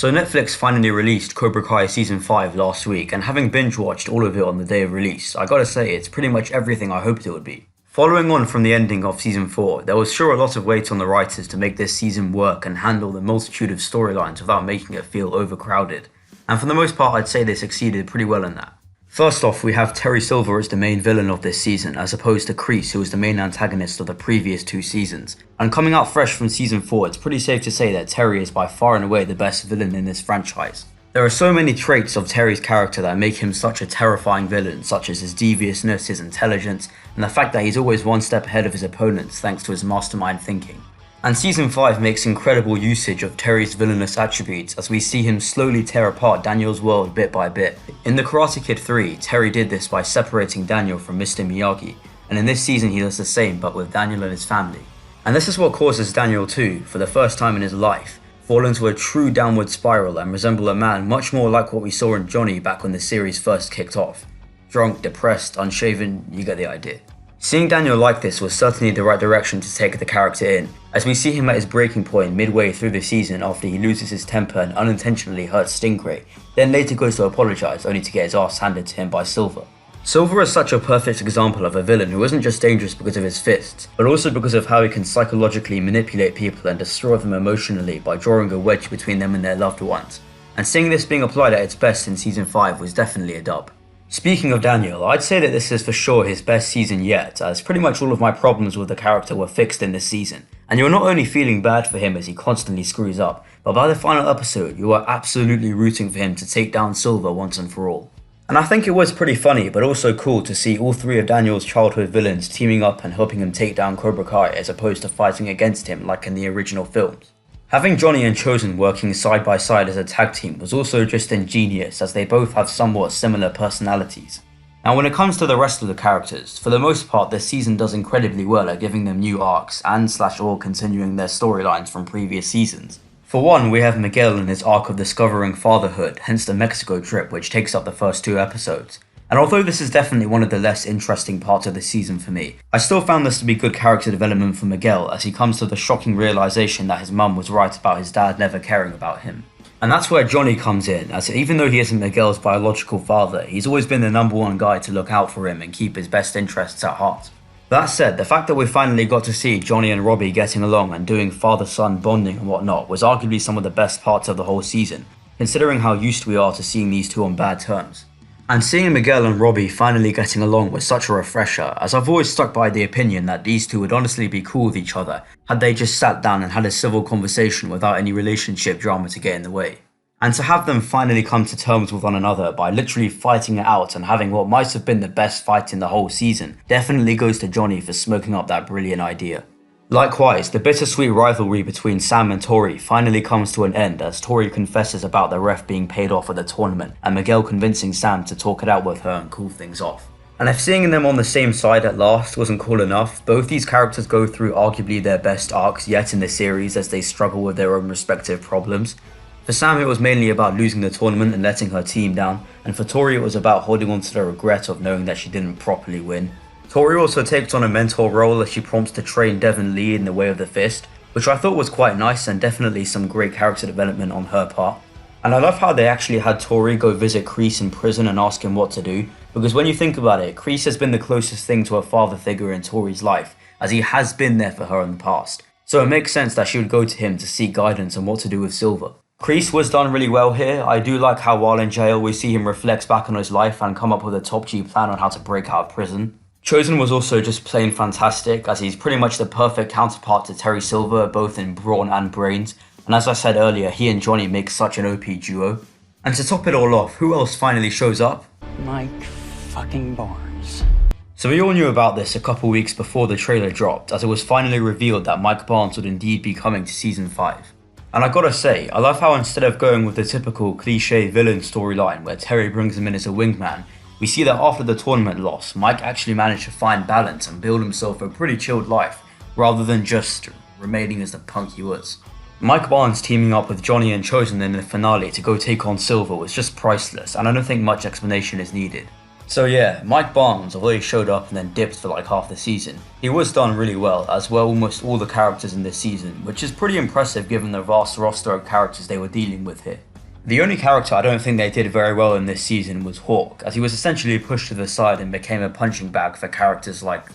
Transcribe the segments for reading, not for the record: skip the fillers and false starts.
So Netflix finally released Cobra Kai Season 5 last week, and having binge-watched all of it on the day of release, I gotta say it's pretty much everything I hoped it would be. Following on from the ending of Season 4, there was sure a lot of weight on the writers to make this season work and handle the multitude of storylines without making it feel overcrowded. And for the most part, I'd say they succeeded pretty well in that. First off, we have Terry Silver as the main villain of this season, as opposed to Kreese, who was the main antagonist of the previous 2 seasons. And coming out fresh from Season 4, it's pretty safe to say that Terry is by far and away the best villain in this franchise. There are so many traits of Terry's character that make him such a terrifying villain, such as his deviousness, his intelligence, and the fact that he's always one step ahead of his opponents thanks to his mastermind thinking. And Season 5 makes incredible usage of Terry's villainous attributes as we see him slowly tear apart Daniel's world bit by bit. In The Karate Kid 3, Terry did this by separating Daniel from Mr. Miyagi, and in this season he does the same but with Daniel and his family. And this is what causes Daniel to, for the first time in his life, fall into a true downward spiral and resemble a man much more like what we saw in Johnny back when the series first kicked off. Drunk, depressed, unshaven, you get the idea. Seeing Daniel like this was certainly the right direction to take the character in, as we see him at his breaking point midway through the season after he loses his temper and unintentionally hurts Stingray, then later goes to apologise only to get his ass handed to him by Silver. Silver is such a perfect example of a villain who isn't just dangerous because of his fists, but also because of how he can psychologically manipulate people and destroy them emotionally by drawing a wedge between them and their loved ones. And seeing this being applied at its best in Season 5 was definitely a dub. Speaking of Daniel, I'd say that this is for sure his best season yet, as pretty much all of my problems with the character were fixed in this season. And you're not only feeling bad for him as he constantly screws up, but by the final episode you are absolutely rooting for him to take down Silver once and for all. And I think it was pretty funny but also cool to see all 3 of Daniel's childhood villains teaming up and helping him take down Cobra Kai as opposed to fighting against him like in the original films. Having Johnny and Chosen working side by side as a tag team was also just ingenious as they both have somewhat similar personalities. Now when it comes to the rest of the characters, for the most part this season does incredibly well at giving them new arcs and/or continuing their storylines from previous seasons. For one, we have Miguel and his arc of discovering fatherhood, hence the Mexico trip which takes up the first 2 episodes. And although this is definitely one of the less interesting parts of the season for me, I still found this to be good character development for Miguel as he comes to the shocking realization that his mum was right about his dad never caring about him. And that's where Johnny comes in, as even though he isn't Miguel's biological father, he's always been the #1 guy to look out for him and keep his best interests at heart. That said, the fact that we finally got to see Johnny and Robbie getting along and doing father-son bonding and whatnot was arguably some of the best parts of the whole season, considering how used we are to seeing these 2 on bad terms. And seeing Miguel and Robbie finally getting along was such a refresher, as I've always stuck by the opinion that these 2 would honestly be cool with each other had they just sat down and had a civil conversation without any relationship drama to get in the way. And to have them finally come to terms with one another by literally fighting it out and having what might have been the best fight in the whole season definitely goes to Johnny for smoking up that brilliant idea. Likewise, the bittersweet rivalry between Sam and Tori finally comes to an end as Tori confesses about the ref being paid off at the tournament and Miguel convincing Sam to talk it out with her and cool things off. And if seeing them on the same side at last wasn't cool enough, both these characters go through arguably their best arcs yet in the series as they struggle with their own respective problems. For Sam it was mainly about losing the tournament and letting her team down, and for Tori it was about holding on to the regret of knowing that she didn't properly win. Tori also takes on a mentor role as she prompts to train Devon Lee in the way of the fist, which I thought was quite nice and definitely some great character development on her part. And I love how they actually had Tori go visit Kreese in prison and ask him what to do, because when you think about it, Kreese has been the closest thing to a father figure in Tori's life, as he has been there for her in the past. So it makes sense that she would go to him to seek guidance on what to do with Silver. Kreese was done really well here. I do like how while in jail we see him reflect back on his life and come up with a top G plan on how to break out of prison. Chosen was also just plain fantastic, as he's pretty much the perfect counterpart to Terry Silver both in brawn and brains, and as I said earlier, he and Johnny make such an OP duo. And to top it all off, who else finally shows up? Mike fucking Barnes. So we all knew about this a couple weeks before the trailer dropped, as it was finally revealed that Mike Barnes would indeed be coming to Season 5. And I gotta say, I love how instead of going with the typical cliche villain storyline where Terry brings him in as a wingman, we see that after the tournament loss, Mike actually managed to find balance and build himself a pretty chilled life, rather than just remaining as the punk he was. Mike Barnes teaming up with Johnny and Chosen in the finale to go take on Silver was just priceless, and I don't think much explanation is needed. So yeah, Mike Barnes, although he showed up and then dipped for like half the season, he was done really well, as were almost all the characters in this season, which is pretty impressive given the vast roster of characters they were dealing with here. The only character I don't think they did very well in this season was Hawk, as he was essentially pushed to the side and became a punching bag for characters like,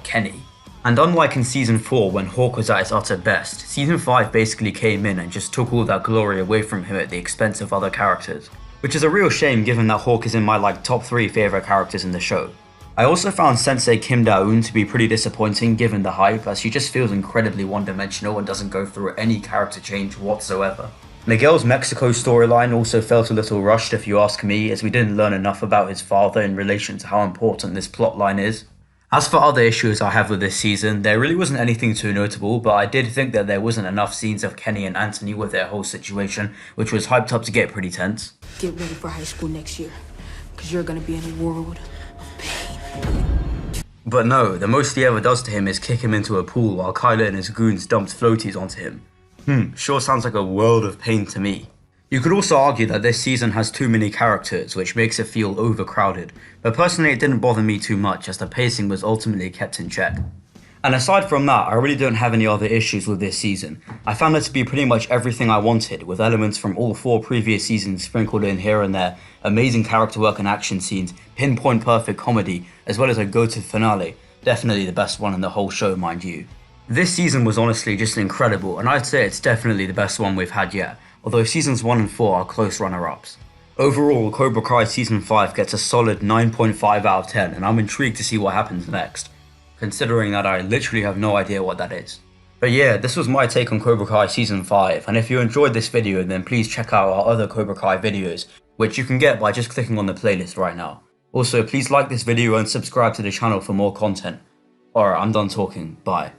Kenny. And unlike in Season 4 when Hawk was at his utter best, Season 5 basically came in and just took all that glory away from him at the expense of other characters. Which is a real shame given that Hawk is in my top 3 favourite characters in the show. I also found Sensei Kim Da-eun to be pretty disappointing given the hype, as she just feels incredibly one-dimensional and doesn't go through any character change whatsoever. Miguel's Mexico storyline also felt a little rushed if you ask me, as we didn't learn enough about his father in relation to how important this plotline is. As for other issues I have with this season, there really wasn't anything too notable, but I did think that there wasn't enough scenes of Kenny and Anthony with their whole situation, which was hyped up to get pretty tense. Get ready for high school next year, because you're gonna be in a world of pain. But no, the most he ever does to him is kick him into a pool while Kyler and his goons dumped floaties onto him. Sure sounds like a world of pain to me. You could also argue that this season has too many characters, which makes it feel overcrowded, but personally it didn't bother me too much as the pacing was ultimately kept in check. And aside from that, I really don't have any other issues with this season. I found it to be pretty much everything I wanted, with elements from all 4 previous seasons sprinkled in here and there, amazing character work and action scenes, pinpoint perfect comedy, as well as a go-to finale, definitely the best one in the whole show mind you. This season was honestly just incredible, and I'd say it's definitely the best one we've had yet, although seasons 1 and 4 are close runner-ups. Overall, Cobra Kai Season 5 gets a solid 9.5 out of 10, and I'm intrigued to see what happens next, considering that I literally have no idea what that is. But yeah, this was my take on Cobra Kai Season 5, and if you enjoyed this video then please check out our other Cobra Kai videos, which you can get by just clicking on the playlist right now. Also, please like this video and subscribe to the channel for more content. Alright, I'm done talking, bye.